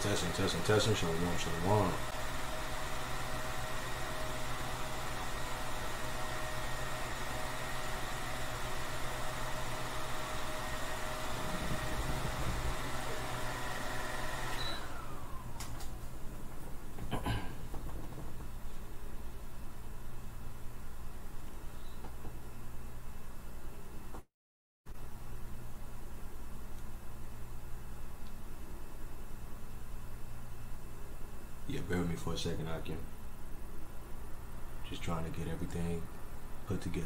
testing. Shalom. Yeah, bear with me for a second, I can. Just trying to get everything put together.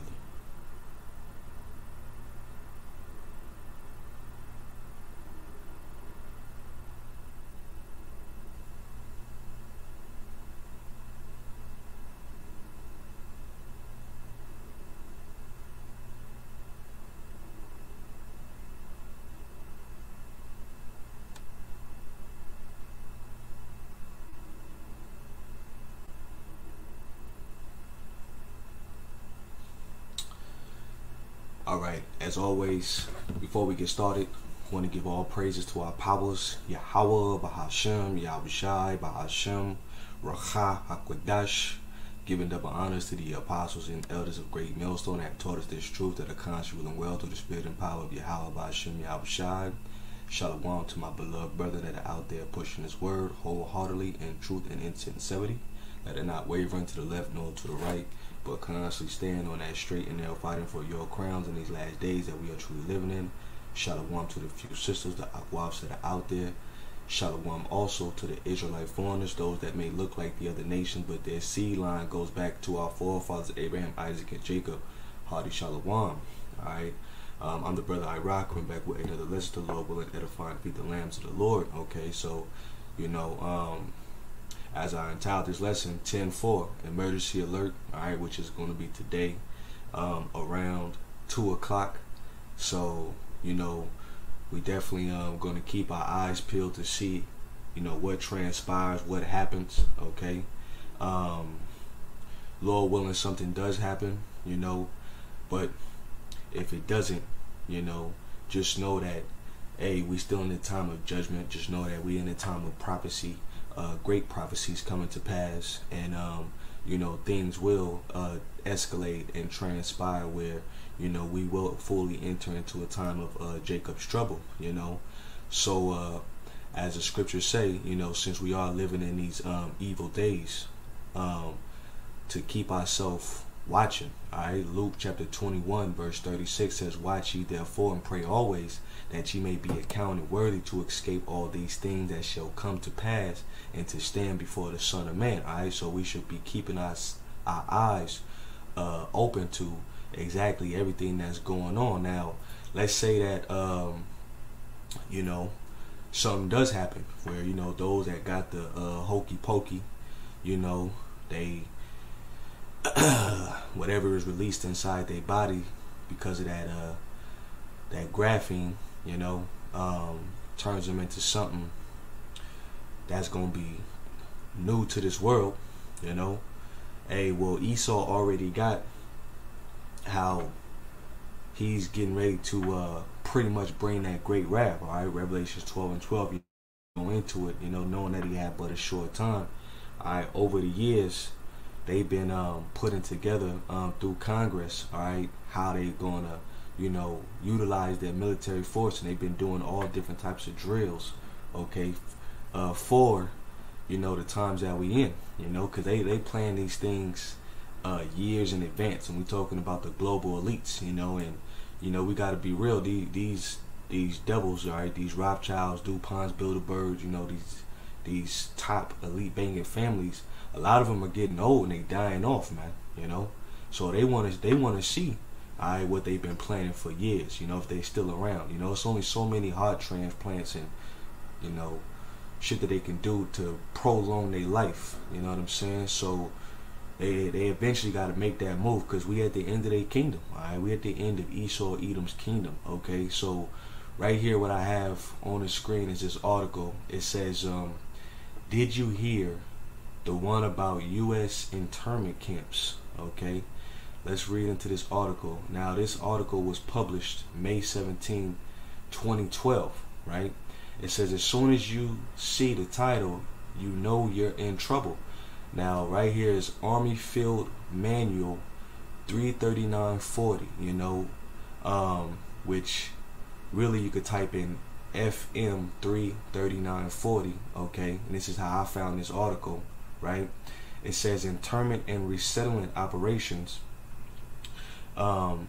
Alright, as always, before we get started, I want to give all praises to our powers, Yahweh, Bahashem, Yahushai, Bahashem, Racha, HaKodash, giving double honors to the apostles and elders of Great Millstone that have taught us this truth that are conscious and well through the spirit and power of Yahweh, Bahashem, Yahushai. Shalom to my beloved brethren that are out there pushing this word wholeheartedly in truth and in sincerity, that are not wavering to the left nor to the right, but constantly staying on that straight and narrow, fighting for your crowns in these last days that we are truly living in. Shalom to the few sisters, the Akwafs that are out there. Shalom also to the Israelite foreigners, those that may look like the other nations, but their seed line goes back to our forefathers Abraham, Isaac, and Jacob. Hardy Shalom. Alright. I'm the brother Iraq, coming back with another lesson to the Lord, willing, edifying, feed the lambs of the Lord. Okay, so, as I entitled this lesson, 10-4, emergency alert, alright, which is going to be today, around 2 o'clock. So, we definitely going to keep our eyes peeled to see, what transpires, what happens, okay? Lord willing, something does happen, but if it doesn't, just know that, hey, we still in the time of judgment. Just know that we in the time of prophecy. Great prophecies coming to pass, and things will escalate and transpire where we will fully enter into a time of Jacob's trouble. So as the scriptures say, since we are living in these evil days, to keep ourselves watching. Alright, Luke chapter 21 verse 36 says, "Watch ye therefore and pray always, that ye may be accounted worthy to escape all these things that shall come to pass, and to stand before the Son of Man." Alright, so we should be keeping our eyes open to exactly everything that's going on. Now, let's say that something does happen where those that got the hokey pokey, they whatever is released inside their body because of that graphene, turns them into something that's gonna be new to this world. Hey, well, Esau already got how he's getting ready to pretty much bring that great wrath. All right, Revelations 12:12. You go into it, knowing that he had but a short time. All right, over the years, they've been putting together through Congress, all right, how they gonna, utilize their military force, and they've been doing all different types of drills, okay, for, the times that we in, because they plan these things years in advance, and we're talking about the global elites, and we got to be real. These devils, all right, these Rothschilds, DuPonts, Bilderbergs, these top elite banking families. A lot of them are getting old and they dying off, man. So they want to see, alright, what they've been planning for years. If they still around. It's only so many heart transplants and shit that they can do to prolong their life. You know what I'm saying? So they eventually got to make that move, because we at the end of their kingdom. Alright, we at the end of Esau Edom's kingdom. Okay, so right here, what I have on the screen is this article. It says, "Did you hear the one about U.S. internment camps?" Okay, let's read into this article. Now, this article was published May 17, 2012, right? It says, as soon as you see the title, you know you're in trouble. Now, right here is Army Field Manual 33940, you know, which really you could type in FM 33940, okay? And this is how I found this article, right? It says internment and resettlement operations. When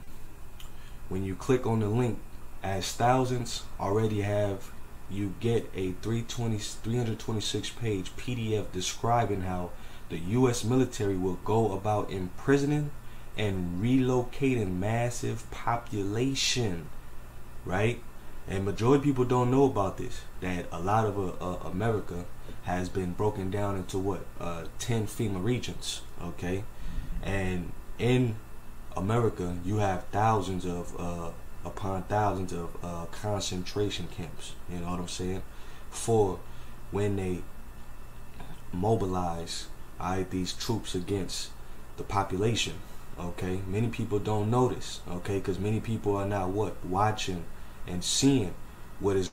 you click on the link, as thousands already have, you get a 326 page PDF describing how the U.S. military will go about imprisoning and relocating massive population, right? And majority of people don't know about this, that a lot of America has been broken down into what, 10 FEMA regions, okay? And in America, you have thousands of upon thousands of concentration camps, you know what I'm saying, for when they mobilize these troops against the population, okay? Many people don't notice, okay, because many people are not watching and seeing what is,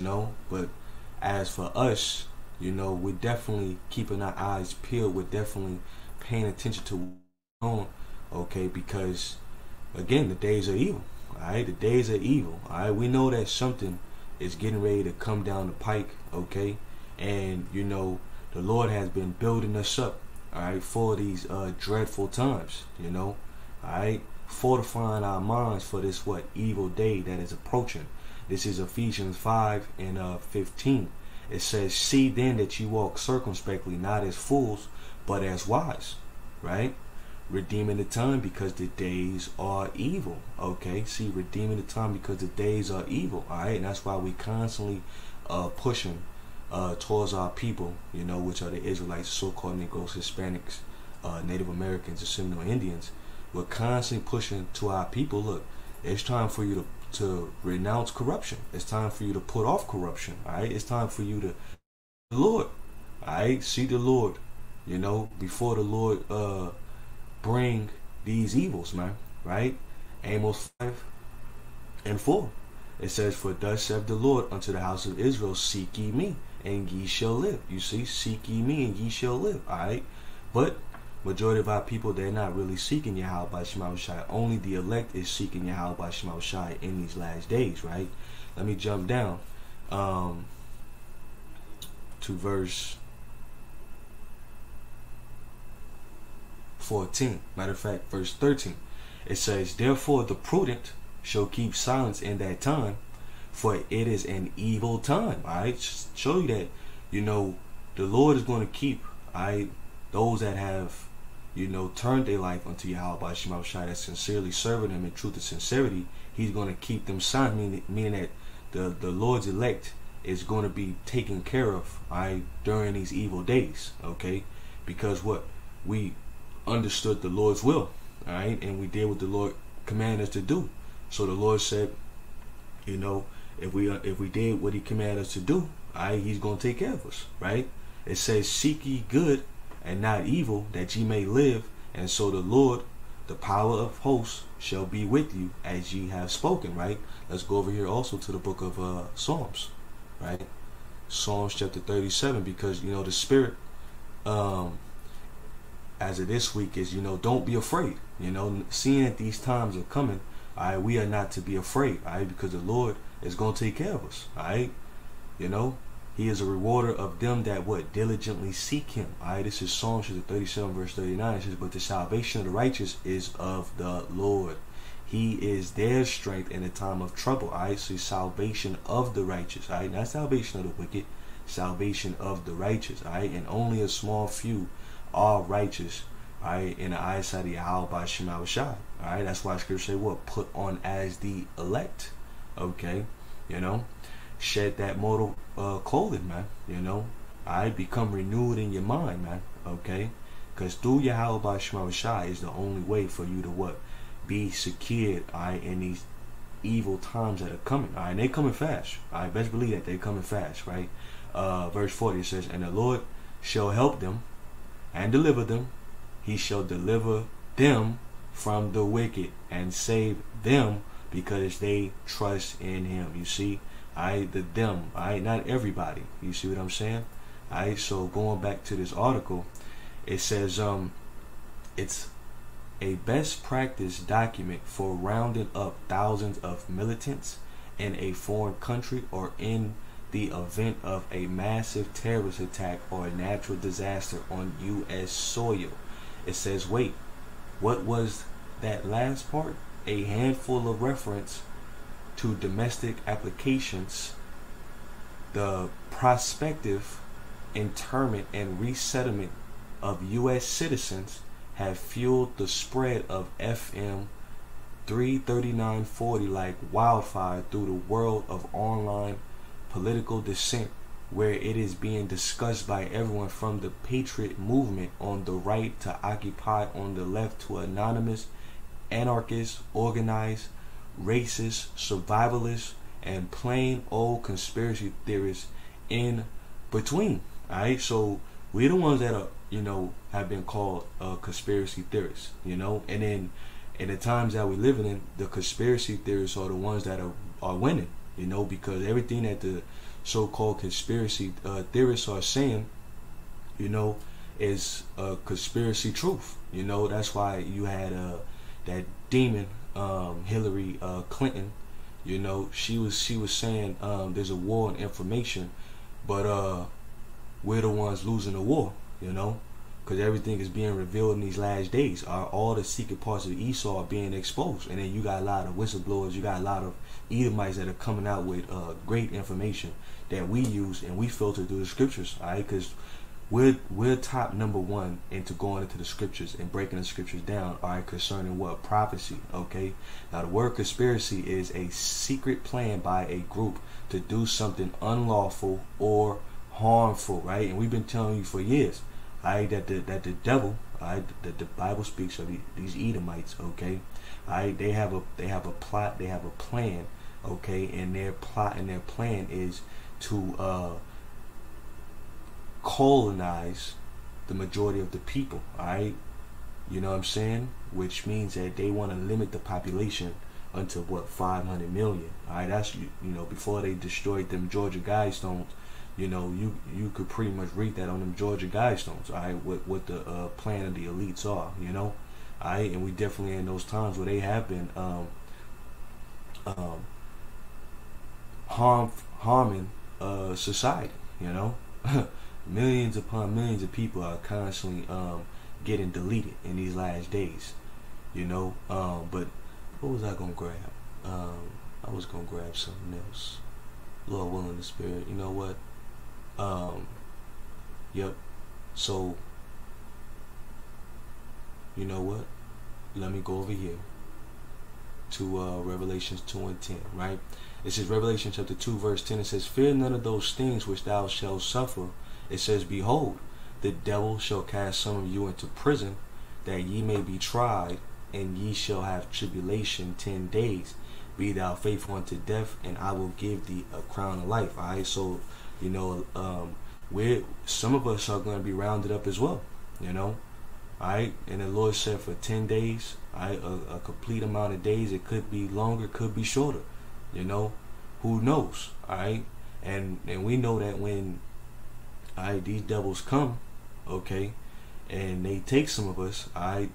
you know. But as for us, you know, we're definitely keeping our eyes peeled. We're definitely paying attention to what's going on, okay, because again, the days are evil. Alright, the days are evil. Alright, we know that something is getting ready to come down the pike, okay? And you know, the Lord has been building us up, alright, for these dreadful times, you know, alright, fortifying our minds for this evil day that is approaching. This is Ephesians 5 and 15. It says, see then that you walk circumspectly, not as fools, but as wise, right? Redeeming the time because the days are evil, okay? See, redeeming the time because the days are evil, all right? And that's why we constantly pushing towards our people, you know, which are the Israelites, so-called Negroes, Hispanics, Native Americans, and Seminole Indians. We're constantly pushing to our people, look, it's time for you to renounce corruption. It's time for you to put off corruption, all right? It's time for you to the Lord, all right? See the Lord, you know, before the Lord bring these evils, man, right? Amos 5 and 4. It says, for thus saith the Lord unto the house of Israel, seek ye me, and ye shall live. You see, seek ye me, and ye shall live, alright? But majority of our people, they're not really seeking Yahweh by Shema Shai. Only the elect is seeking Yahweh by Shema Shai in these last days, right? Let me jump down to verse 14. Matter of fact, verse 13. It says, therefore the prudent shall keep silence in that time, for it is an evil time. Alright, just show you that, you know, the Lord is going to keep, alright, those that have, you know, turned their life unto Yahweh by Shema Shai, that sincerely serving him in truth and sincerity. He's going to keep them silent, meaning that the Lord's elect is going to be taken care of, alright, during these evil days, okay? Because what? We understood the Lord's will, alright, and we did what the Lord commanded us to do. So the Lord said, you know, if we did what he commanded us to do, alright, he's going to take care of us, right? It says, seek ye good and not evil, that ye may live, and so the Lord, the power of hosts, shall be with you as ye have spoken, right? Let's go over here also to the book of Psalms, right? Psalms chapter 37, because, you know, the Spirit as of this week is, you know, don't be afraid. You know, seeing that these times are coming, alright, we are not to be afraid, alright, because the Lord is going to take care of us, alright. You know, he is a rewarder of them that diligently seek him, alright. This is Psalm 37 verse 39. It says, but the salvation of the righteous is of the Lord. He is their strength in the time of trouble, alright. So salvation of the righteous, alright, not salvation of the wicked, salvation of the righteous, alright. And only a small few are righteous, alright, in the eyesight of Yahweh by Shema Shai, alright. That's why scripture say what? Put on as the elect, okay. You know, shed that mortal clothing, man, you know, alright. Become renewed in your mind, man, okay. Because through Yahweh by Shema Shai is the only way for you to be secured, alright, in these evil times that are coming, alright. And they coming fast, alright. Best believe that they coming fast, right? Verse 40, it says, and the Lord shall help them and deliver them. He shall deliver them from the wicked and save them, because they trust in him. You see, Alright, the them. Alright, not everybody. You see what I'm saying? Alright, so going back to this article, it says it's a best practice document for rounding up thousands of militants in a foreign country or in the event of a massive terrorist attack or a natural disaster on U.S. soil. It says, wait, what was that last part? A handful of reference to domestic applications, the prospective internment and resettlement of U.S. citizens have fueled the spread of FM 33940 like wildfire through the world of online political dissent, where it is being discussed by everyone from the patriot movement on the right to Occupy on the left to anonymous anarchists, organized, racist, survivalists, and plain old conspiracy theorists in between. Alright, so we're the ones that are, have been called conspiracy theorists, and then in the times that we're living in, the conspiracy theorists are the ones that are winning, because everything that the so-called conspiracy theorists are saying, is conspiracy truth. That's why you had that demon Hillary Clinton. She was saying there's a war on information, but we're the ones losing the war, because everything is being revealed in these last days. All the secret parts of Esau are being exposed, and then you got a lot of whistleblowers, you got a lot of Edomites that are coming out with great information that we use and we filter through the scriptures, alright? Because we're top number one into going into the scriptures and breaking the scriptures down, alright, concerning what? Prophecy, okay? Now the word conspiracy is a secret plan by a group to do something unlawful or harmful, right? And we've been telling you for years, alright, that the devil, alright, that the Bible speaks of these Edomites, okay? Alright, they have a plot, they have a plan, okay, and their plot and their plan is to colonize the majority of the people, alright? You know what I'm saying? Which means that they want to limit the population unto what, 500 million. Alright, that's before they destroyed them Georgia Guidestones, you could pretty much read that on them Georgia Guidestones, alright, what the plan of the elites are, alright, and we definitely in those times where they have been harming society, millions upon millions of people are constantly getting deleted in these last days, but what was I gonna grab? I was gonna grab something else. Lord willing, the spirit, you know what? Yep. So, you know what? Let me go over here to Revelations 2:10, right? It says, Revelation chapter 2 verse 10, it says, fear none of those things which thou shalt suffer. It says, behold, the devil shall cast some of you into prison, that ye may be tried, and ye shall have tribulation 10 days. Be thou faithful unto death, and I will give thee a crown of life. Alright, so some of us are going to be rounded up as well, alright, and the Lord said for 10 days, alright, a complete amount of days. It could be longer, could be shorter, who knows, alright, and we know that when these devils come, okay, and they take some of us, alright,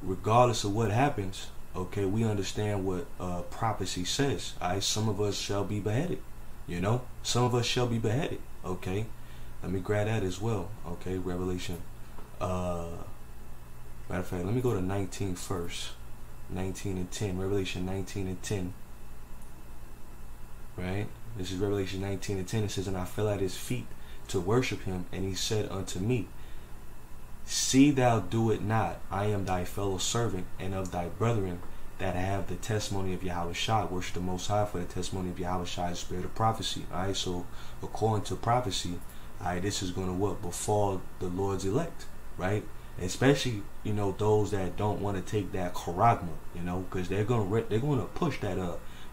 regardless of what happens, okay, we understand what prophecy says, alright, some of us shall be beheaded, some of us shall be beheaded, okay. Let me grab that as well, okay. Revelation, matter of fact, let me go to 19 first. 19 and 10, Revelation 19 and 10, right? This is Revelation 19 and 10. It says, and I fell at his feet to worship him, and he said unto me, see thou do it not. I am thy fellow servant and of thy brethren that have the testimony of Yahushua. Worship the Most High, for the testimony of Yahushua is the spirit of prophecy. Alright, so according to prophecy, alright, this is going to what? Befall the Lord's elect, right? Especially, those that don't want to take that charagma, because they're gonna push that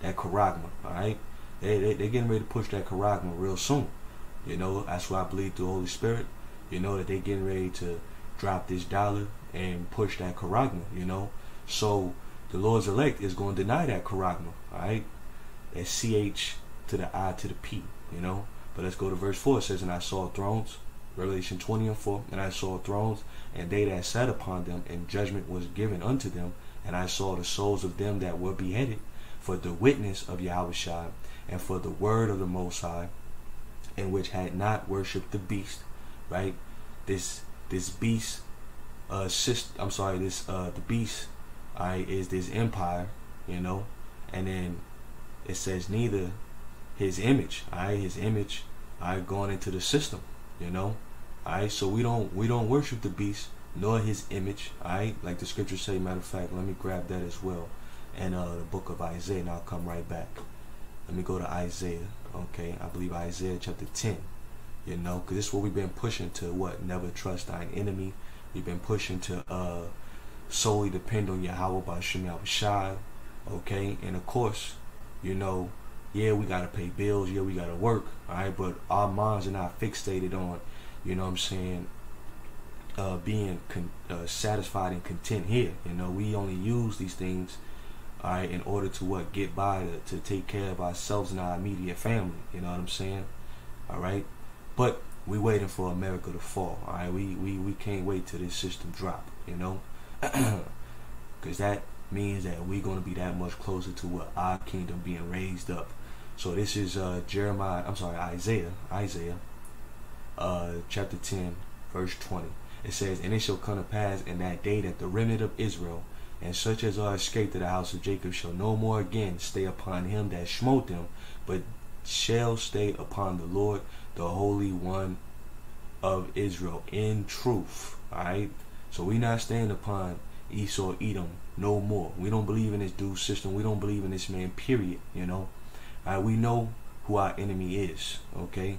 charagma, alright? They're getting ready to push that charagma real soon. That's why I believe through the Holy Spirit, that they're getting ready to drop this dollar and push that charagma, So the Lord's elect is going to deny that charagma, alright? as CH to the I to the P, you know. But let's go to verse 4. It says, and I saw thrones, Revelation 20:4, and I saw thrones, and they that sat upon them, and judgment was given unto them. And I saw the souls of them that were beheaded for the witness of Yahushua, and for the word of the Most High, and which had not worshipped the beast. Right? This beast, the beast, is this empire, you know, and then it says neither his image, his image, going into the system, you know, so we don't worship the beast nor his image, like the scriptures say. Matter of fact, let me grab that as well, and the book of Isaiah, and I'll come right back. Let me go to Isaiah, okay? I believe Isaiah chapter 10, you know, because this is what we've been pushing to, what? Never trust thine enemy. We've been pushing to solely depend on Yahweh B'Shem Yahushua, okay? And of course, you know, yeah, we gotta pay bills, yeah, we gotta work, but our minds are not fixated on, you know what I'm saying, being satisfied and content here. You know, we only use these things, in order to what? Get by, to take care of ourselves and our immediate family, you know what I'm saying? Alright? But we waiting for America to fall, alright? We can't wait till this system drop, you know? Because that means that we're going to be that much closer to what? Our kingdom being raised up. So this is Isaiah chapter 10 verse 20. It says, and it shall come to pass in that day that the remnant of Israel, and such as are escaped to the house of Jacob, shall no more again stay upon him that smote them, but shall stay upon the Lord, the Holy One of Israel, in truth. Alright? So we're not staying upon Esau, Edom, no more. We don't believe in this dude system. We don't believe in this man, period, you know. We know who our enemy is, okay?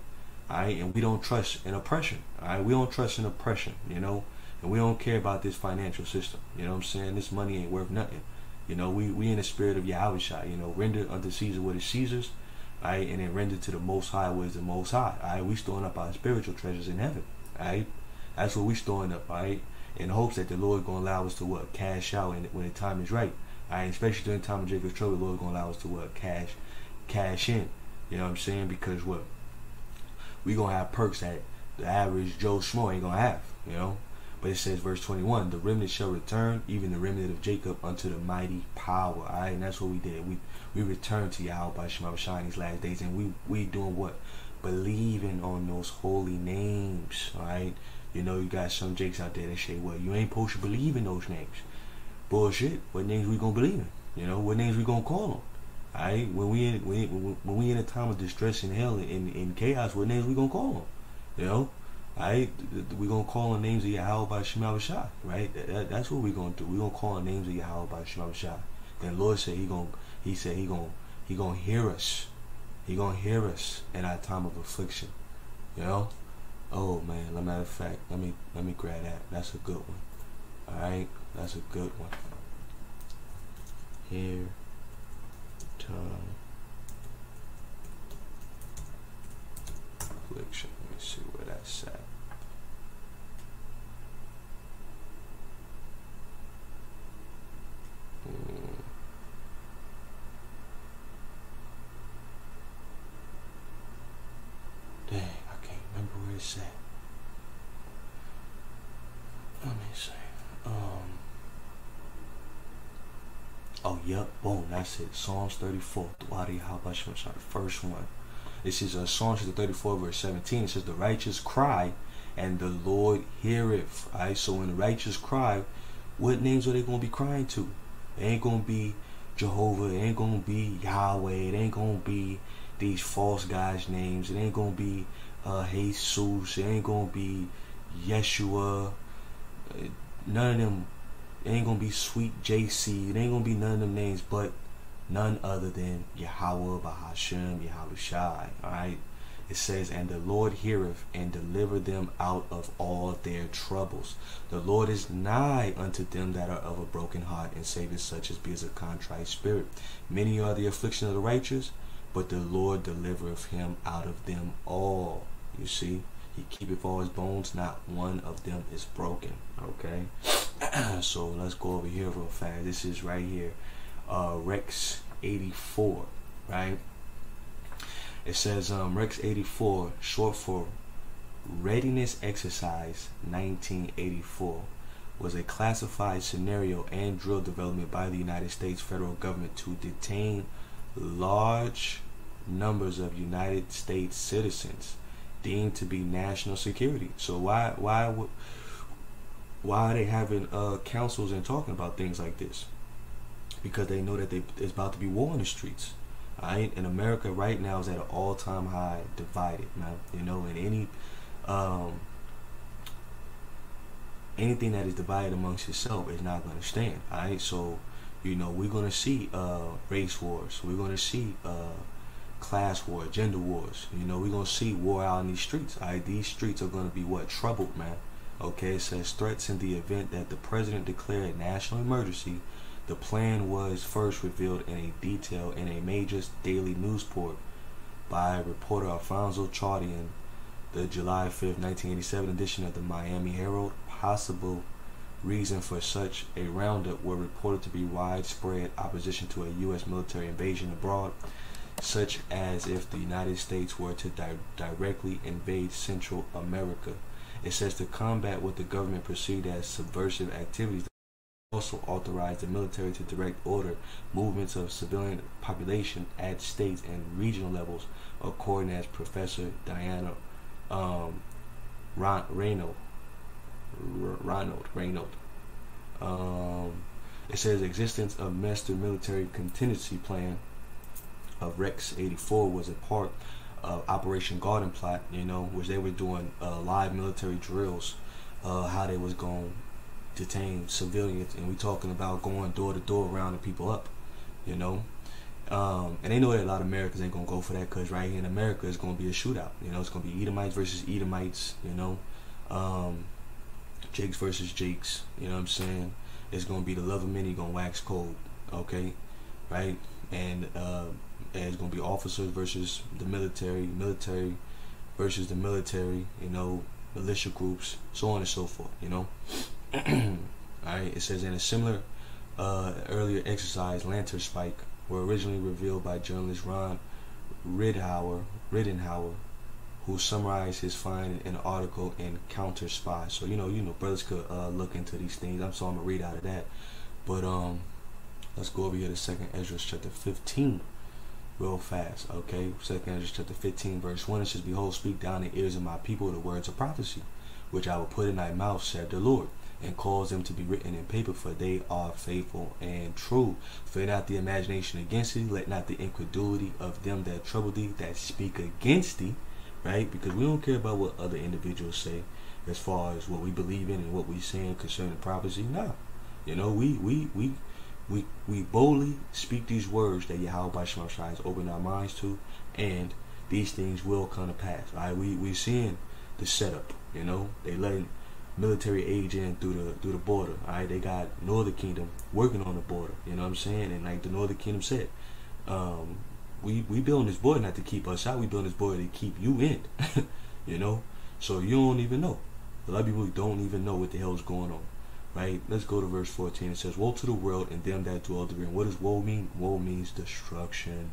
And we don't trust in oppression. We don't trust in oppression, you know. And we don't care about this financial system. You know what I'm saying? This money ain't worth nothing. You know, we in the spirit of Yahushua, you know, render unto Caesar what is Caesar's, and then render to the Most High what is the Most High. We storing up our spiritual treasures in heaven. That's what we storing up, in hopes that the Lord gonna allow us to what? Cash out when the time is right. Especially during the time of Jacob's trouble, the Lord gonna allow us to what? Cash in. You know what I'm saying? Because what? We gonna have perks that the average Joe Schmo ain't gonna have, you know. But it says, verse 21, the remnant shall return, even the remnant of Jacob, unto the mighty power. And that's what we did. We returned to Yahweh B'Shem Yahushua in these last days, and we doing what? Believing on those holy names. Alright? You know, you got some jakes out there that say, well, you ain't supposed to believe in those names. Bullshit. What names we gonna believe in? You know, what names we gonna call on? Alright? When we in a time of distress and hell and in chaos, what names we gonna call on? You know? We're going to call on names of Yahweh B'Shem Yahushua, right? That's what we're going to do. We're going to call on names of Yahweh B'Shem Yahushua. Then the Lord said he going to hear us. He going to hear us in our time of affliction. You know? Oh man, as a matter of fact, let me grab that. That's a good one. Alright? That's a good one. Here, time, affliction. Let me see where that's at. Dang, I can't remember where it's at. Let me see. Oh, yep, boom, that's it. Psalms 34. Dwadi Habashim, the first one. This is Psalms 34, verse 17. It says, the righteous cry, and the Lord heareth. Alright, so when the righteous cry, what names are they going to be crying to? It ain't going to be Jehovah. It ain't going to be Yahweh. It ain't going to be these false guys' names. It ain't going to be Jesus. It ain't going to be Yeshua. None of them. It ain't going to be sweet JC. It ain't going to be none of them names, but none other than Yahweh B'Shem Yahushua. Alright? It says, and the Lord heareth and deliver them out of all their troubles. The Lord is nigh unto them that are of a broken heart, and saveth such as be as a contrite spirit. Many are the affliction of the righteous, but the Lord delivereth him out of them all. You see, he keepeth all his bones, not one of them is broken. Okay? So let's go over here real fast. This is right here. Rex 84. right? It says Rex 84, short for Readiness Exercise 1984, was a classified scenario and drill development by the United States federal government to detain large numbers of United States citizens deemed to be national security. So why are they having councils and talking about things like this? Because they know that there's about to be war in the streets. Right? And America right now is at an all-time high, divided, man. You know, and anything that is divided amongst yourself is not going to stand. Alright, so you know we're going to see race wars. We're going to see class war, gender wars. You know, we're going to see war out in these streets. Alright, these streets are going to be what? Troubled, man. Okay, it says threats in the event that the president declared national emergency. The plan was first revealed in detail in a major daily news report by reporter Alfonso Chardian, the July 5th, 1987 edition of the Miami Herald. Possible reason for such a roundup were reported to be widespread opposition to a U.S. military invasion abroad, such as if the United States were to directly invade Central America. It says to combat what the government perceived as subversive activities, also authorized the military to direct order movements of civilian population at state and regional levels, according as Professor Diana Reynold. It says existence of master military contingency plan of Rex 84 was a part of Operation Garden Plot, you know, which they were doing live military drills, how they was going to detain civilians, and we talking about going door to door, rounding people up, you know. And they know that a lot of Americans ain't gonna go for that, because right here in America it's gonna be a shootout. You know, it's gonna be Edomites versus Edomites, you know, Jakes versus Jakes, you know what I'm saying? It's gonna be the love of many gonna wax cold, okay, right? And it's gonna be officers versus the military, military versus the military, you know, militia groups, so on and so forth, you know. Alright, it says in a similar earlier exercise, Lantern Spike were originally revealed by journalist Ron Riddenhauer, who summarized his finding in an article in Counter Spy. So you know, brothers could look into these things. I'm gonna read out of that. But let's go over here to 2nd Ezra chapter 15 real fast. Okay, 2nd Ezra chapter 15 verse 1. It says, "Behold, speak down the ears of my people the words of prophecy, which I will put in thy mouth, said the Lord, and cause them to be written in paper, for they are faithful and true. Fear not the imagination against thee, let not the incredulity of them that trouble thee, that speak against thee." Right? Because we don't care about what other individuals say as far as what we believe in and what we saying concerning prophecy. No. You know, we boldly speak these words that Yahweh Basham has opened our minds to, and these things will come to pass. Right? We seeing the setup, you know, they letting military age in through the border. Alright, they got Northern Kingdom working on the border, you know what I'm saying? And like the Northern Kingdom said, we building this border not to keep us out, we building this border to keep you in. You know? So you don't even know. A lot of people don't even know what the hell is going on. Right? Let's go to verse 14. It says, "Woe to the world and them that dwell therein." What does woe mean? Woe means destruction.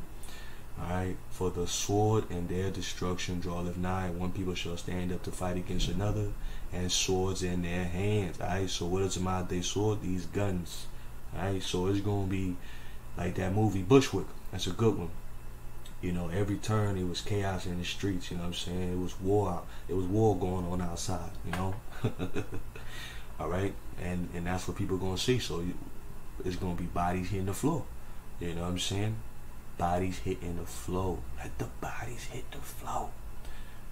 Alright, "For the sword and their destruction draweth nigh. One people shall stand up to fight against another, and swords in their hands." Alright, so what is about their sword? These guns. Alright, so it's gonna be like that movie Bushwick. That's a good one. You know, every turn it was chaos in the streets, you know what I'm saying? It was war. It was war going on outside, you know. Alright, and that's what people gonna see. So it's gonna be bodies hitting the floor. You know what I'm saying? Bodies hitting the floor. Let the bodies hit the floor.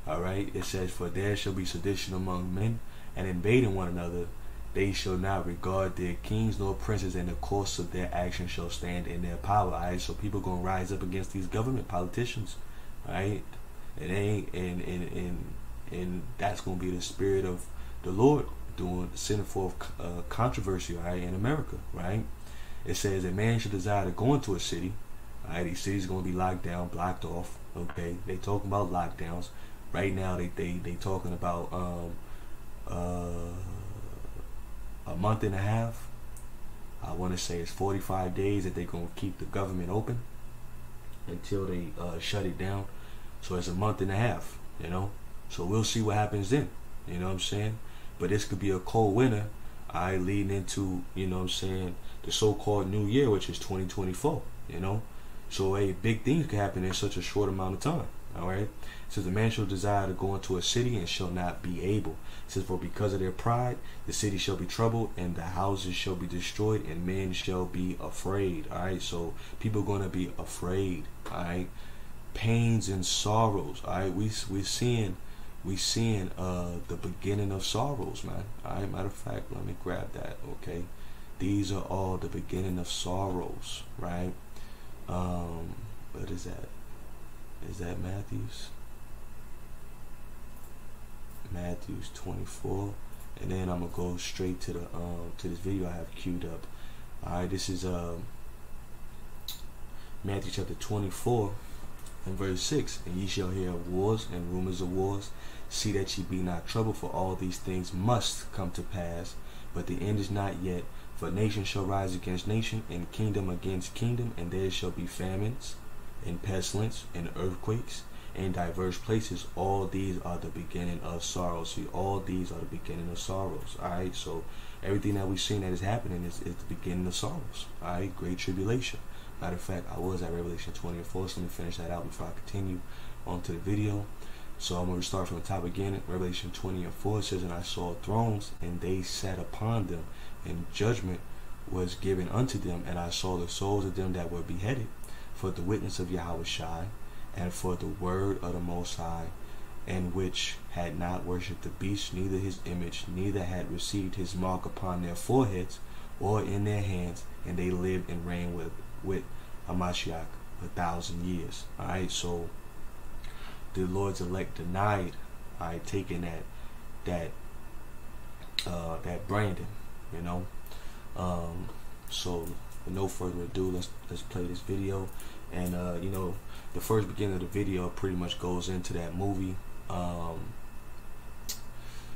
Alright, it says, "For there shall be sedition among men, and invading one another. They shall not regard their kings nor princes, and the course of their action shall stand in their power." Alright, so people gonna rise up against these government politicians. Alright, it ain't and that's gonna be the spirit of the Lord sending forth controversy, right, in America. Right, it says, "A man should desire to go into a city." Alright, these cities gonna be locked down, blocked off. Okay, they talking about lockdowns right now. They talking about a month and a half. I want to say it's 45 days that they're gonna keep the government open. until they shut it down. So it's a month and a half, you know. So we'll see what happens then. You know what I'm saying? But this could be a cold winter, leading into, you know what I'm saying, the so-called new year, which is 2024, you know. So big things can happen in such a short amount of time. All right. It says the man shall desire to go into a city and shall not be able. It says, for because of their pride, the city shall be troubled, and the houses shall be destroyed, and men shall be afraid. All right. So people are going to be afraid. All right. Pains and sorrows. All right. We're seeing the beginning of sorrows, man. All right. Matter of fact, let me grab that. Okay. These are all the beginning of sorrows, right? What is that? Is that Matthew's? Matthew's 24, and then I'm gonna go straight to the to this video I have queued up. All right, this is Matthew chapter 24 and verse 6. And ye shall hear of wars and rumors of wars. See that ye be not troubled, for all these things must come to pass, but the end is not yet. For nation shall rise against nation, and kingdom against kingdom, and there shall be famines, and pestilence, and earthquakes, in diverse places. All these are the beginning of sorrows. See, all these are the beginning of sorrows. Alright, so everything that we've seen that is happening is the beginning of sorrows. Alright, great tribulation. Matter of fact, I was at Revelation 20 and 4, so let me finish that out before I continue on to the video. So I'm going to start from the top again. Revelation 20 and 4 says, and I saw thrones, and they sat upon them, and judgment was given unto them. And I saw the souls of them that were beheaded for the witness of Yahushua, and for the word of the Most High, and which had not worshipped the beast, neither his image, neither had received his mark upon their foreheads or in their hands, and they lived and reigned with Hamashiach 1,000 years. Alright, so the Lord's elect denied taking that branding, you know. So with no further ado, let's play this video. And you know, the first beginning of the video pretty much goes into that movie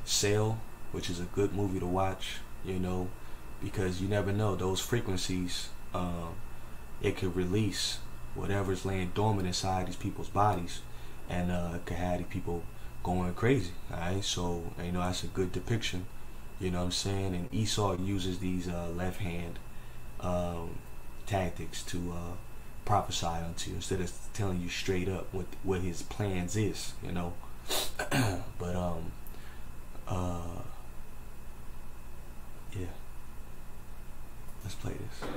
Sale, which is a good movie to watch, you know, because you never know, those frequencies, it could release whatever's laying dormant inside these people's bodies, and it could have these people going crazy. Alright, so you know, that's a good depiction, you know what I'm saying. And Esau uses these left hand tactics to prophesy unto you, instead of telling you straight up what his plans is, you know. But yeah, let's play this.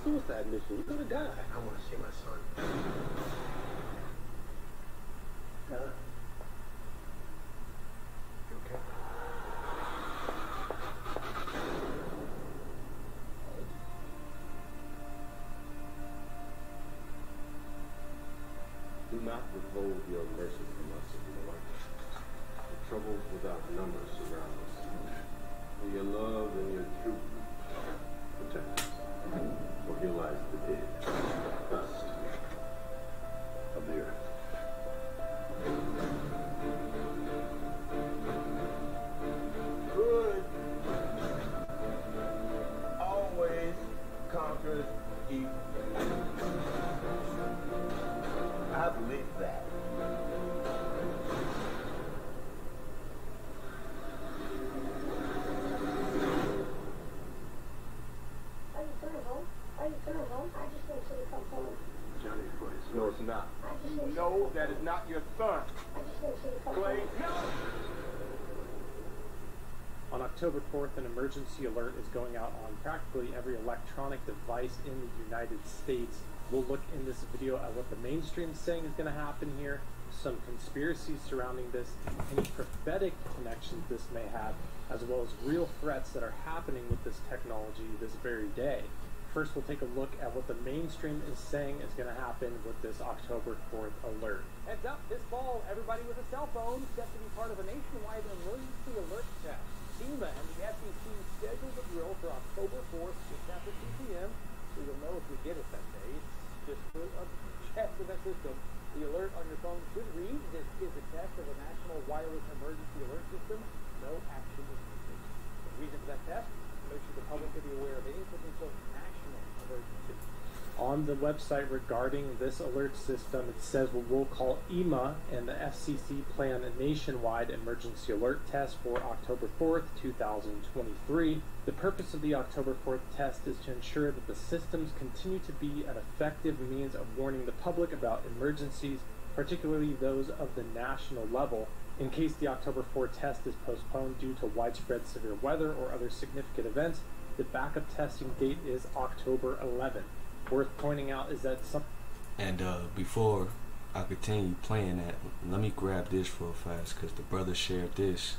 Suicide mission. You're gonna die. I want to see my son. You okay? Do not withhold your mercy from us, Lord. The troubles without number surround us. For your love and your truth protect us. For here lies the dead, dust of the earth. Good always conquers evil. Are you coming home? I just want you to come home. Johnny, please. No, it's not. I just want you No, that is not your son. I just want you to come Clay, home. no! On October 4th, an emergency alert is going out on practically every electronic device in the United States. We'll look in this video at what the mainstream is saying is going to happen here, some conspiracies surrounding this, any prophetic connections this may have, as well as real threats that are happening with this technology this very day. First, we'll take a look at what the mainstream is saying is going to happen with this October 4th alert. Heads up, this fall, everybody with a cell phone is set to be part of a nationwide emergency alert test. FEMA and the SEC scheduled the drill for October 4th, just after 2 p.m. So you'll know if you get it that day. It's just a check with that system. The alert on your phone should read, "This is a test of a national wireless emergency alert system. No action is taken." The reason for that test? To make sure the public can be aware of any potential national emergency. On the website regarding this alert system, it says what we'll call EMA, and the FCC plan a nationwide emergency alert test for October 4th, 2023. The purpose of the October 4th test is to ensure that the systems continue to be an effective means of warning the public about emergencies, particularly those of the national level. In case the October 4th test is postponed due to widespread severe weather or other significant events, the backup testing date is October 11th. Worth pointing out is that some... And before I continue playing that, let me grab this real fast because the brother shared this.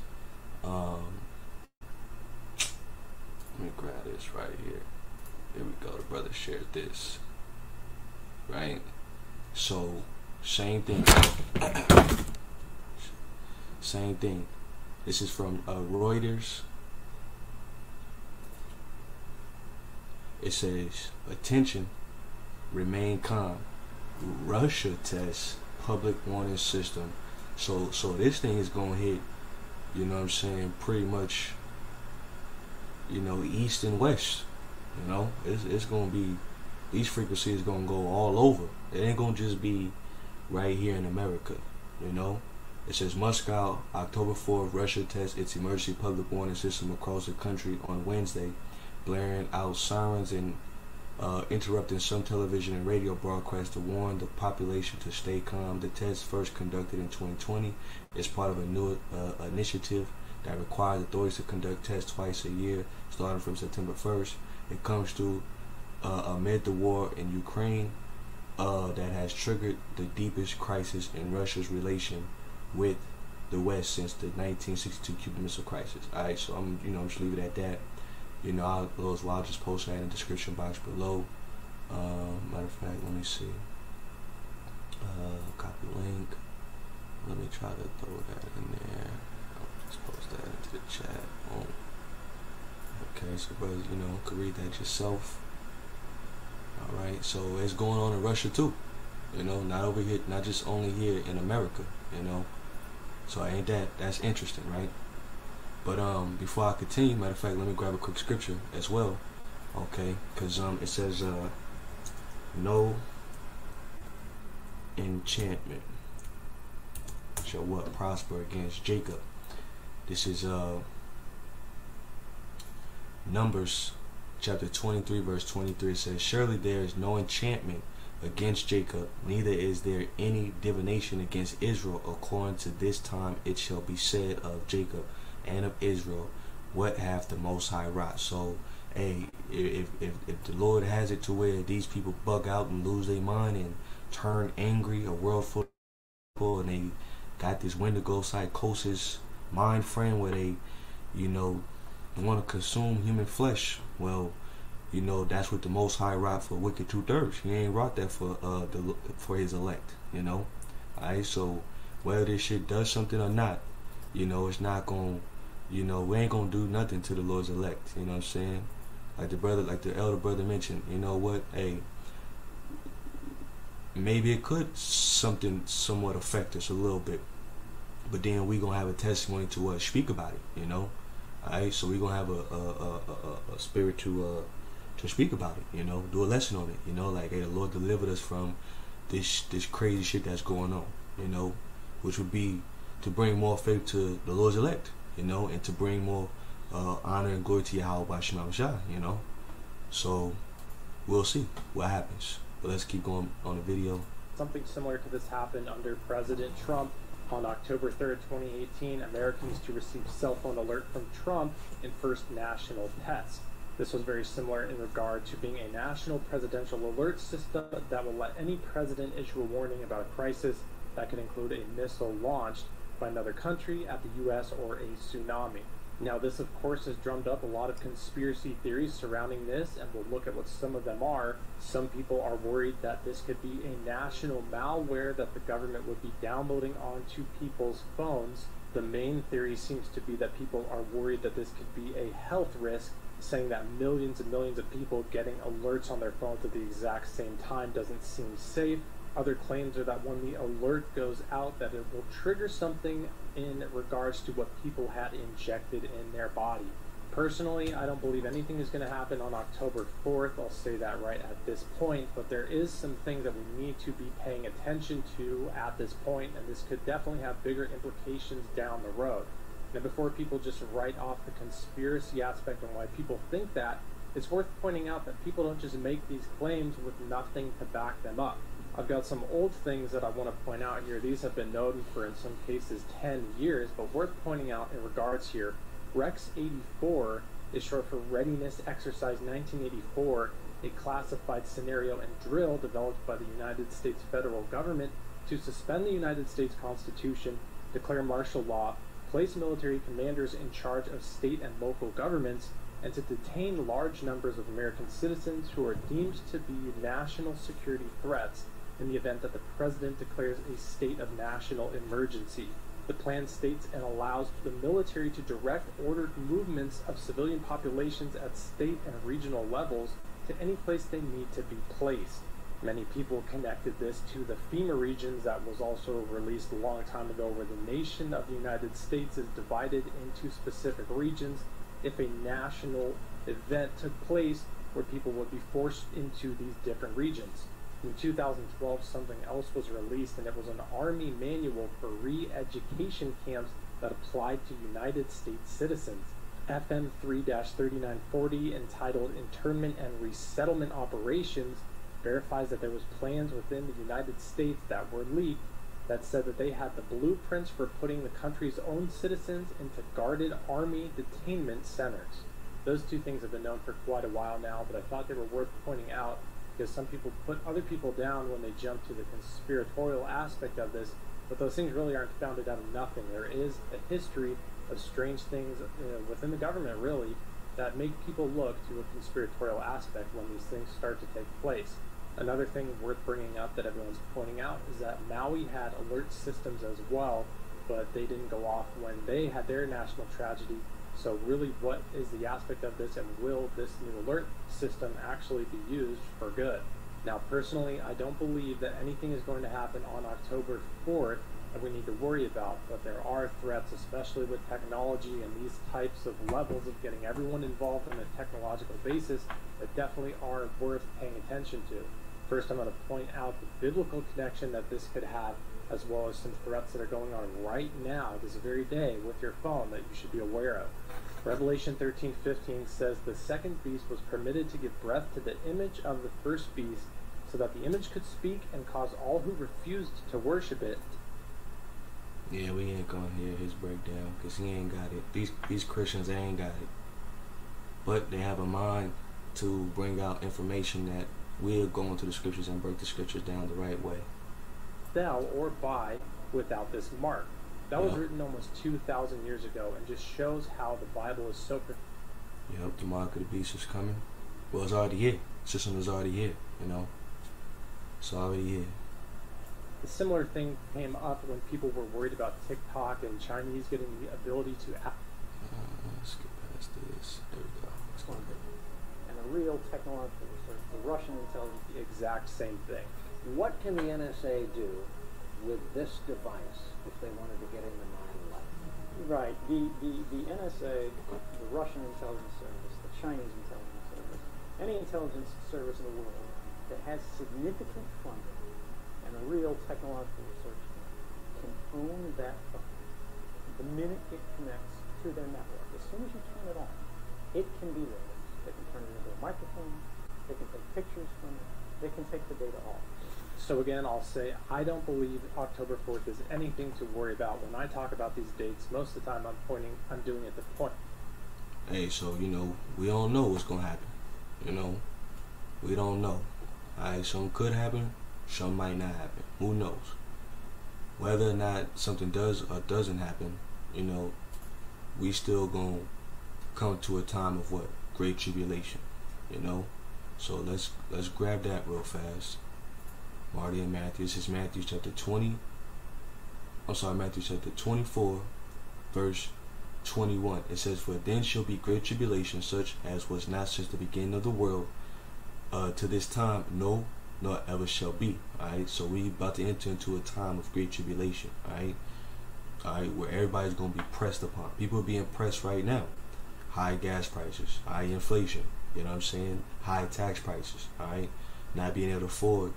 Let me grab this right here. Here we go. The brother shared this. Right? So, same thing. Same thing. This is from Reuters. It says, attention, remain calm. Russia tests public warning system. So this thing is gonna hit, you know what I'm saying, pretty much, you know, east and west. You know, it's gonna be, these frequencies gonna go all over. It ain't gonna just be right here in America, you know. It says Moscow, October 4th, Russia tests its emergency public warning system across the country on Wednesday, blaring out sirens and interrupting some television and radio broadcasts to warn the population to stay calm. The test, first conducted in 2020, is part of a new initiative that requires authorities to conduct tests twice a year, starting from September 1st. It comes to amid the war in Ukraine that has triggered the deepest crisis in Russia's relation with the West since the 1962 Cuban Missile Crisis. Alright, so I'm just leave it at that. You know, I'll just post that in the description box below. Matter of fact, let me see. Copy link. Let me try to throw that in there. I'll just post that into the chat. Boom. Okay, so brothers, you know, could read that yourself. Alright, so it's going on in Russia too. You know, not over here, not just only here in America, you know. So ain't that's interesting, right? But before I continue, matter of fact, let me grab a quick scripture as well, okay? Because it says, no enchantment shall what prosper against Jacob. This is Numbers chapter 23, verse 23. It says, surely there is no enchantment against Jacob, neither is there any divination against Israel. According to this time it shall be said of Jacob and of Israel, what hath the Most High wrought? So, hey, if the Lord has it to where these people bug out and lose their mind and turn angry, a world full of people, and they got this Wendigo psychosis mind frame where they, you know, want to consume human flesh, well, you know, that's what the Most High wrought for wicked 2/3. He ain't wrought that for his elect, you know. Alright, so whether this shit does something or not, you know, it's not gonna, you know, we ain't gonna do nothing to the Lord's elect. You know what I'm saying? Like the elder brother mentioned, you know what? Hey, maybe it could somewhat affect us a little bit, but then we gonna have a testimony to speak about it. You know, alright. So we gonna have a spirit to speak about it. You know, do a lesson on it. You know, like, hey, the Lord delivered us from this crazy shit that's going on. You know, which would be to bring more faith to the Lord's elect, you know, and to bring more honor and glory to Yahweh by Shema Shah, you know. So, we'll see what happens. But let's keep going on the video. Something similar to this happened under President Trump. On October 3rd, 2018, Americans to receive cell phone alert from Trump in first national test. This was very similar in regard to being a national presidential alert system that will let any president issue a warning about a crisis that could include a missile launched by another country at the U.S. or a tsunami. Now, this, of course, has drummed up a lot of conspiracy theories surrounding this, and we'll look at what some of them are. Some people are worried that this could be a national malware that the government would be downloading onto people's phones. The main theory seems to be that people are worried that this could be a health risk, saying that millions and millions of people getting alerts on their phones at the exact same time doesn't seem safe. Other claims are that when the alert goes out, that it will trigger something in regards to what people had injected in their body. Personally, I don't believe anything is going to happen on October 4th. I'll say that right at this point, but there is some things that we need to be paying attention to at this point, and this could definitely have bigger implications down the road. Now, before people just write off the conspiracy aspect and why people think that, it's worth pointing out that people don't just make these claims with nothing to back them up. I've got some old things that I want to point out here. These have been known for, in some cases, 10 years, but worth pointing out in regards here. Rex 84 is short for Readiness Exercise 1984, a classified scenario and drill developed by the United States federal government to suspend the United States Constitution, declare martial law, place military commanders in charge of state and local governments, and to detain large numbers of American citizens who are deemed to be national security threats in the event that the president declares a state of national emergency. The plan states and allows the military to direct ordered movements of civilian populations at state and regional levels to any place they need to be placed. Many people connected this to the FEMA regions that was also released a long time ago, where the nation of the United States is divided into specific regions. If a national event took place where people would be forced into these different regions. In 2012, something else was released, and it was an Army manual for re-education camps that applied to United States citizens. FM 3-3940, entitled Internment and Resettlement Operations, verifies that there was plans within the United States that were leaked that said that they had the blueprints for putting the country's own citizens into guarded Army detainment centers. Those two things have been known for quite a while now, but I thought they were worth pointing out because some people put other people down when they jump to the conspiratorial aspect of this, but those things really aren't founded out of nothing. There is a history of strange things within the government, really, that make people look to a conspiratorial aspect when these things start to take place. Another thing worth bringing up that everyone's pointing out is that Maui had alert systems as well, but they didn't go off when they had their national tragedy. So really, what is the aspect of this, and will this new alert system actually be used for good? Now, personally, I don't believe that anything is going to happen on October 4th that we need to worry about, but there are threats, especially with technology and these types of levels of getting everyone involved on a technological basis, that definitely are worth paying attention to. First, I'm going to point out the biblical connection that this could have, as well as some threats that are going on right now, this very day, with your phone that you should be aware of. Revelation 13:15 says, "The second beast was permitted to give breath to the image of the first beast, so that the image could speak and cause all who refused to worship it." Yeah, we ain't gonna hear his breakdown because he ain't got it. These Christians, they ain't got it. But they have a mind to bring out information that will go into the scriptures and break the scriptures down the right way. Sell or buy without this mark. That was written almost 2,000 years ago, and just shows how the Bible is so... Yep, the mark of the beast is coming. Well, it's already here. The system is already here, you know. It's already here. A similar thing came up when people were worried about TikTok and Chinese getting the ability to... Let's get past this. There we go. Let's go. And a real technological research, the Russian intelligence. The exact same thing. What can the NSA do with this device if they wanted to get into 9/11? Right. The NSA, the Russian intelligence service, the Chinese intelligence service, any intelligence service in the world that has significant funding and a real technological research can own that phone. The minute it connects to their network, as soon as you turn it on, it can be there. They can turn it into a microphone, They can take pictures from it. They can take the data off. So again, I'll say I don't believe October 4th is anything to worry about. When I talk about these dates, most of the time I'm doing it to point. Hey, so you know, we don't know what's gonna happen. You know, we don't know. Alright, something could happen, something might not happen. Who knows? Whether or not something does or doesn't happen, you know, we still gonna come to a time of what? Great tribulation. You know? So let's grab that real fast. Marty and Matthew. This is Matthew chapter 24, verse 21. It says, "For then shall be great tribulation, such as was not since the beginning of the world, to this time, no, nor ever shall be." Alright, so we about to enter into a time of great tribulation. Alright, where everybody's gonna be pressed upon. People are being pressed right now. High gas prices, high inflation, you know what I'm saying? High tax prices, alright? Not being able to afford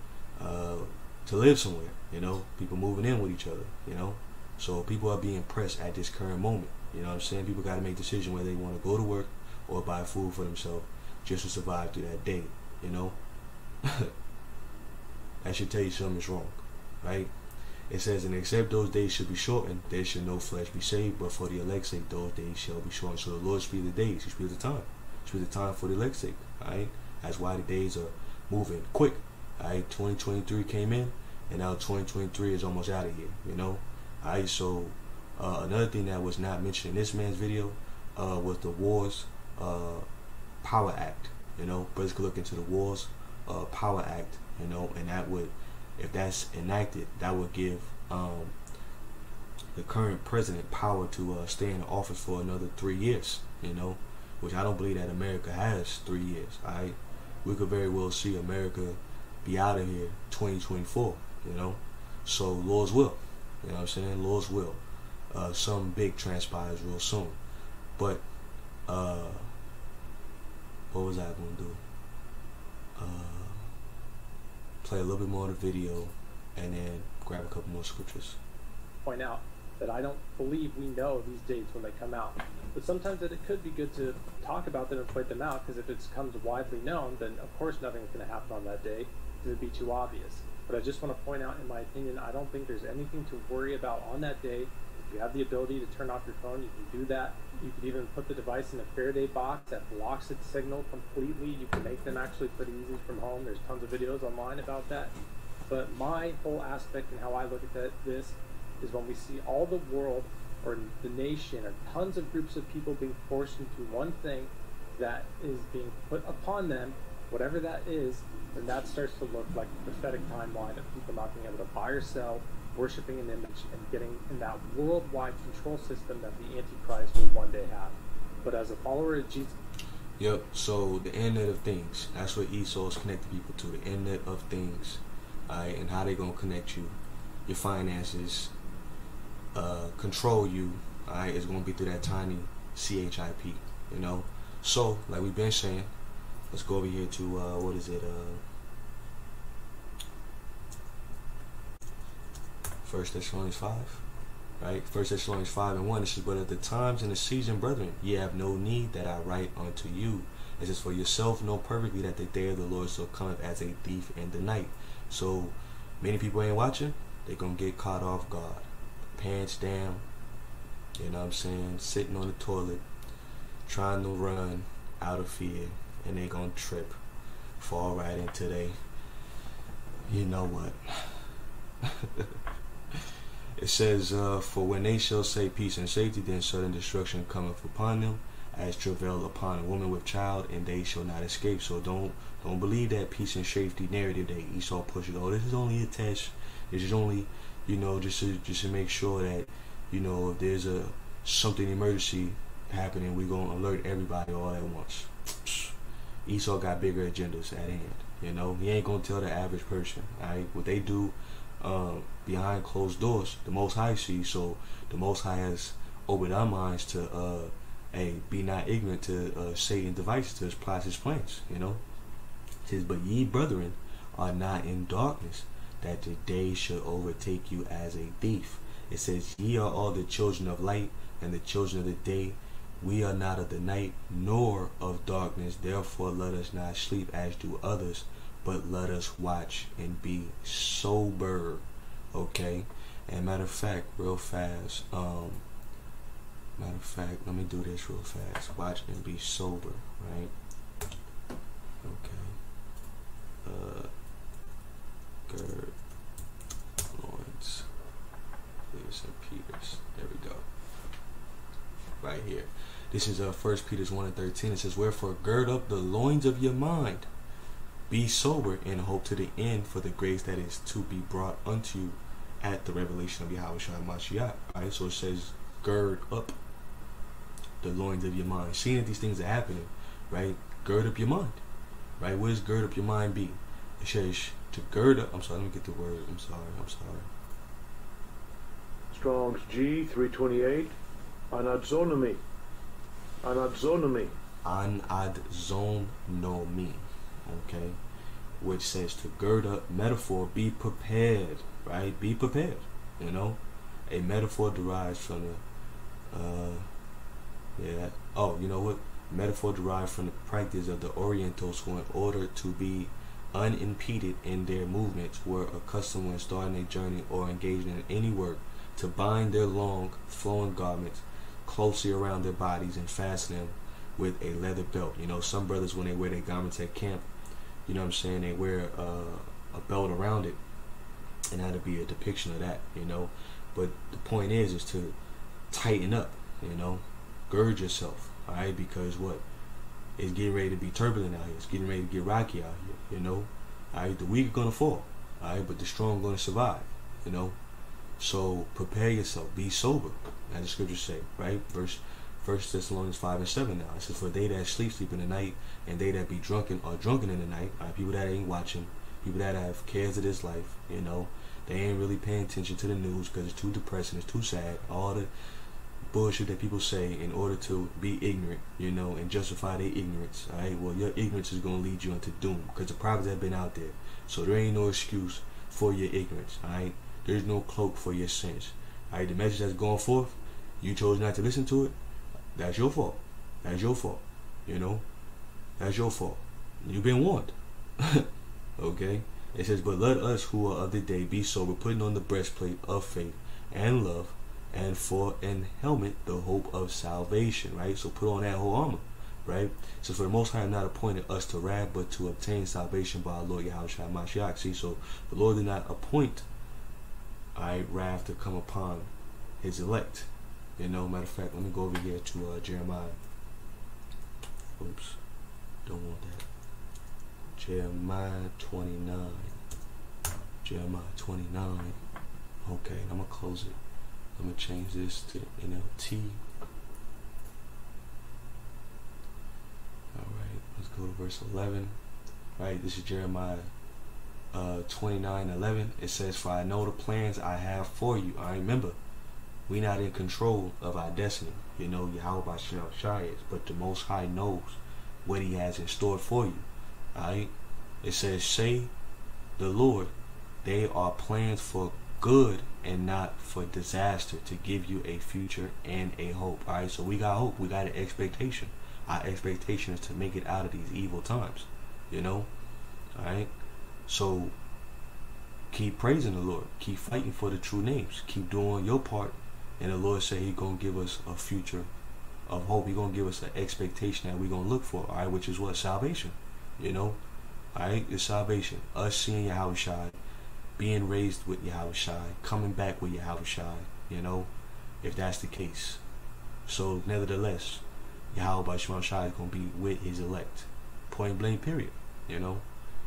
to live somewhere, you know? People moving in with each other, you know? So people are being pressed at this current moment, you know what I'm saying? People got to make a decision whether they want to go to work or buy food for themselves just to survive through that day, you know? That should tell you something's wrong, right? It says, "And except those days should be shortened, there should no flesh be saved, but for the elect's sake those days shall be shortened." So the Lord speed the days, He speeds the time. He speeds the time for the elect's sake, alright? That's why the days are moving quick, alright? 2023 came in, and now 2023 is almost out of here, you know? Alright, so another thing that was not mentioned in this man's video was the Wars Power Act, you know? Brothers could look into the Wars Power Act, you know, and that would, if that's enacted, that would give the current president power to stay in office for another 3 years, you know, which I don't believe that America has 3 years. Alright, we could very well see America be out of here 2024, you know. So Lord's will, you know what I'm saying? Lord's will. Something big transpires real soon. But what was I gonna do? Play a little bit more of the video and then grab a couple more scriptures. Point out that I don't believe we know these dates when they come out. But sometimes it could be good to talk about them and point them out, because if it becomes widely known, then of course nothing's going to happen on that day, because it would be too obvious. But I just want to point out, in my opinion, I don't think there's anything to worry about on that day. If you have the ability to turn off your phone, you can do that. You can even put the device in a Faraday box that blocks its signal completely. You can make them actually pretty easy from home. There's tons of videos online about that. But my whole aspect and how I look at this is when we see all the world or the nation or tons of groups of people being forced into one thing that is being put upon them, whatever that is, then that starts to look like the prophetic timeline of people not being able to buy or sell, worshiping an image, and getting in that worldwide control system that the Antichrist will one day have. But as a follower of Jesus... Yep, so the internet of things, that's what Esau is connecting people to, the internet of things. Alright, and how they gonna connect you, your finances, control you, alright, is gonna be through that tiny CHIP, you know. So, like we've been saying, let's go over here to what is it? 1 Thessalonians 5, right? 1 Thessalonians 5:1. It says, "But at the times and the season, brethren, ye have no need that I write unto you. It says, for yourself know perfectly that the day of the Lord shall come as a thief in the night." So many people ain't watching. They gonna get caught off guard, pants down. You know what I'm saying? Sitting on the toilet, trying to run out of fear, and they gonna trip, fall right into they, you know what. It says, "For when they shall say peace and safety, then sudden destruction cometh upon them, as travail upon a woman with child, and they shall not escape." So don't believe that peace and safety narrative that Esau pushes. Oh, this is only a test. This is only, you know, just to make sure that, you know, if there's something emergency happening, we gonna alert everybody all at once. Esau got bigger agendas at hand. You know, he ain't gonna tell the average person. Alright, what they do behind closed doors, the Most High sees. So the Most High has opened our minds to be not ignorant to Satan's devices, to his plots, his plans. You know, it says, "But ye brethren are not in darkness, that the day should overtake you as a thief." It says, "Ye are all the children of light and the children of the day. We are not of the night nor of darkness, therefore let us not sleep as do others, but let us watch and be sober. Okay? And matter of fact, real fast, let me do this real fast. Watch and be sober, right? Okay. Gird loins. St. Peter's. There we go. Right here. This is 1 Peter 1:13. It says, wherefore gird up the loins of your mind. Be sober and hope to the end for the grace that is to be brought unto you at the revelation of Yahweh Shai Mashiach. Alright, so it says gird up the loins of your mind. Seeing that these things are happening, right? Gird up your mind. Right? What does gird up your mind be? It says to gird up. I'm sorry, let me get the word. I'm sorry. Strong's G 328. Anadzonomy. Anadzonomy. Anadzonomy. Okay? Which says to gird up, metaphor, be prepared. Right? Be prepared. You know? A metaphor derives from the you know what? Metaphor derived from the practice of the Orientals who, in order to be unimpeded in their movements, were accustomed when starting a journey or engaging in any work to bind their long flowing garments closely around their bodies and fasten them with a leather belt. You know, some brothers, when they wear their garments at camp, you know what I'm saying, they wear a belt around it, and that'll be a depiction of that, you know. But the point is to tighten up, you know, gird yourself, all right, because what? It's getting ready to be turbulent out here. It's getting ready to get rocky out here, you know. All right, the weak are gonna fall, all right, but the strong are gonna survive, you know. So prepare yourself, be sober, as the scriptures say, right? Verse 1 Thessalonians 5:7 now. It says, for they that sleep, sleep in the night, and they that be drunken are drunken in the night. All right, people that ain't watching, people that have cares of this life, you know, they ain't really paying attention to the news because it's too depressing, it's too sad. All the bullshit that people say in order to be ignorant, you know, and justify their ignorance. All right, well, your ignorance is going to lead you into doom because the prophets have been out there. So there ain't no excuse for your ignorance. All right, there's no cloak for your sins. All right, the message that's going forth, you chose not to listen to it. That's your fault. That's your fault. You know, that's your fault. You've been warned. Okay. It says, but let us who are of the day be sober, putting on the breastplate of faith and love, and for an helmet the hope of salvation. Right? So put on that whole armor. Right? So for the Most High not appointed us to wrath, but to obtain salvation by our Lord Yahweh Shai Mashiach. See, so the Lord did not appoint wrath to come upon his elect. You know, matter of fact, let me go over here to Jeremiah. Oops, don't want that. Jeremiah 29. Jeremiah 29. Okay, I'm gonna close it. I'm gonna change this to NLT. Alright, let's go to verse 11. Right, this is Jeremiah 29:11. It says, for I know the plans I have for you. I remember, we not in control of our destiny. You know, Yahweh Shai is, but the Most High knows what he has in store for you. Alright? It says, say the Lord, they are plans for good and not for disaster, to give you a future and a hope. Alright, so we got hope, we got an expectation. Our expectation is to make it out of these evil times. You know? Alright? So keep praising the Lord, keep fighting for the true names, keep doing your part, and the Lord said He's gonna give us a future of hope. He's gonna give us an expectation that we're gonna look for, alright, which is what? Salvation. You know? Alright, it's salvation. Us seeing Yahweh Shai, being raised with Yahweh Shai, coming back with Yahweh Shai, you know, if that's the case. So nevertheless, Yahweh Shai is gonna be with his elect. Point blank, period. You know?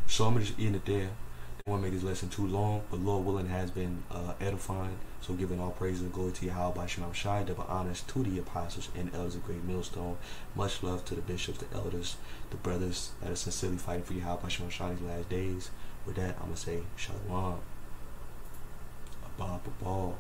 So I'm gonna just end it there. I don't want to make this lesson too long, but Lord willing has been edifying. So giving all praise and glory to Yahweh Shai, double honors to the apostles and elders of Great Millstone. Much love to the bishops, the elders, the brothers that are sincerely fighting for Yahweh Shai these last days. With that, I'm going to say Shalom. Abba, Abba.